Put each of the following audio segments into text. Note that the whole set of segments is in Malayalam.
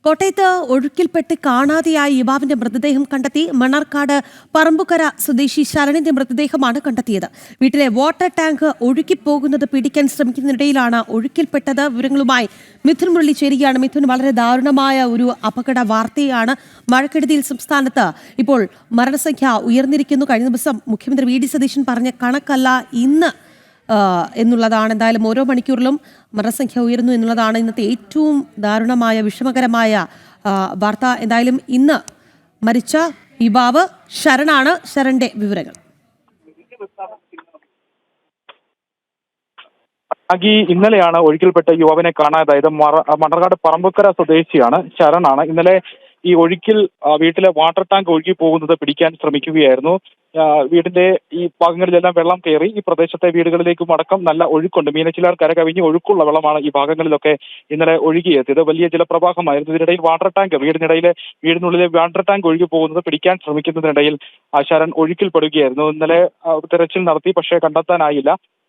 കോട്ടയത്ത് ഒഴുക്കിൽപ്പെട്ട് കാണാതെയായ യുവാവിന്റെ മൃതദേഹം കണ്ടെത്തി. മണ്ണാർക്കാട് പറമ്പുക്കര സ്വദേശി ശരണിന്റെ മൃതദേഹമാണ് കണ്ടെത്തിയത്. വീട്ടിലെ വാട്ടർ ടാങ്ക് ഒഴുകിപ്പോകുന്നത് പിടിക്കാൻ ശ്രമിക്കുന്നതിനിടയിലാണ് ഒഴുക്കിൽപ്പെട്ടത്. വിവരങ്ങളുമായി മിഥുൻ മുരളി ചേരുകയാണ്. മിഥുൻ, വളരെ ദാരുണമായ ഒരു അപകട വാർത്തയാണ്. മഴക്കെടുതിയിൽ സംസ്ഥാനത്ത് ഇപ്പോൾ മരണസംഖ്യ ഉയർന്നിരിക്കുന്നു. കഴിഞ്ഞ ദിവസം മുഖ്യമന്ത്രി വി ഡി സതീശൻ പറഞ്ഞ കണക്കല്ല ഇന്ന് എന്നുള്ളതാണ്. എന്തായാലും ഓരോ മണിക്കൂറിലും മരണസംഖ്യ ഉയരുന്നു എന്നുള്ളതാണ് ഇന്നത്തെ ഏറ്റവും ദാരുണമായ വിഷമകരമായ വാർത്ത. എന്തായാലും ഇന്ന് മരിച്ച യുവാവ് ശരണാണ്. ശരണിന്റെ വിവരങ്ങൾ. ഇന്നലെയാണ് ഒഴുക്കിൽപ്പെട്ട യുവാവിനെ കാണാതായത്. മണ്ണാർക്കാട് പറമ്പുക്കര സ്വദേശിയാണ്, ശരണാണ്. ഇന്നലെ ഈ ഒഴുക്കിൽ വീട്ടിലെ വാട്ടർ ടാങ്ക് ഒഴുകി പോകുന്നത് പിടിക്കാൻ ശ്രമിക്കുകയായിരുന്നു. വീടിന്റെ ഈ ഭാഗങ്ങളിലെല്ലാം വെള്ളം കയറി. ഈ പ്രദേശത്തെ വീടുകളിലേക്കും അടക്കം നല്ല ഒഴുക്കുണ്ട്. മീനച്ചിലാർ കര കവിഞ്ഞ് ഒഴുക്കുള്ള വെള്ളമാണ് ഈ ഭാഗങ്ങളിലൊക്കെ ഇന്നലെ ഒഴുകിയെത്തിയത്. വലിയ ജലപ്രവാഹമായിരുന്നു. ഇതിനിടയിൽ വാട്ടർ ടാങ്ക് വീടിനുള്ളിലെ വാട്ടർ ടാങ്ക് ഒഴുകി പോകുന്നത് പിടിക്കാൻ ശ്രമിക്കുന്നതിനിടയിൽ ശരൺ ഒഴുക്കിൽപ്പെടുകയായിരുന്നു. ഇന്നലെ തെരച്ചിൽ നടത്തി, പക്ഷേ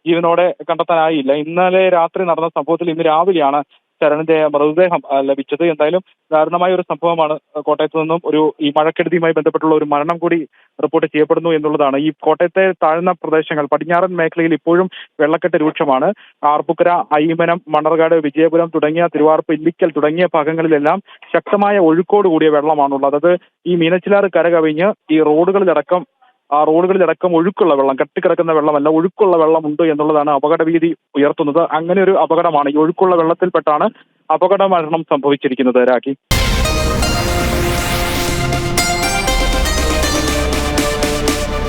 ജീവനോടെ കണ്ടെത്താനായില്ല. ഇന്നലെ രാത്രി നടന്ന സംഭവത്തിൽ ഇന്ന് രാവിലെയാണ് ശരണിന്റെ മൃതദേഹം ലഭിച്ചത്. എന്തായാലും ദാരുണമായ ഒരു സംഭവമാണ്. കോട്ടയത്ത് നിന്നും ഈ മഴക്കെടുതിയുമായി ബന്ധപ്പെട്ടുള്ള ഒരു മരണം കൂടി റിപ്പോർട്ട് ചെയ്യപ്പെടുന്നു എന്നുള്ളതാണ്. ഈ കോട്ടയത്തെ താഴ്ന്ന പ്രദേശങ്ങൾ, പടിഞ്ഞാറൻ മേഖലയിൽ ഇപ്പോഴും വെള്ളക്കെട്ട് രൂക്ഷമാണ്. ആർപ്പുക്കര, അയ്മനം, മണ്ണാർക്കാട്, വിജയപുരം തുടങ്ങിയ തിരുവാർപ്പ്, ഇല്ലിക്കൽ തുടങ്ങിയ ഭാഗങ്ങളിലെല്ലാം ശക്തമായ ഒഴുക്കോട് കൂടിയ വെള്ളമാണുള്ളത്. അത് ഈ മീനച്ചിലാർ കര കവിഞ്ഞ് ഈ റോഡുകളിലടക്കം ഒഴുക്കുള്ള വെള്ളം, കെട്ടിക്കിടക്കുന്ന വെള്ളമല്ല, ഒഴുക്കുള്ള വെള്ളമുണ്ട് എന്നുള്ളതാണ് അപകടഭീതി ഉയർത്തുന്നത്. അങ്ങനെ ഒരു അപകടമാണ്. ഈ ഒഴുക്കുള്ള വെള്ളത്തിൽപ്പെട്ടാണ് അപകട മരണം സംഭവിച്ചിരിക്കുന്നത്. രാഖി.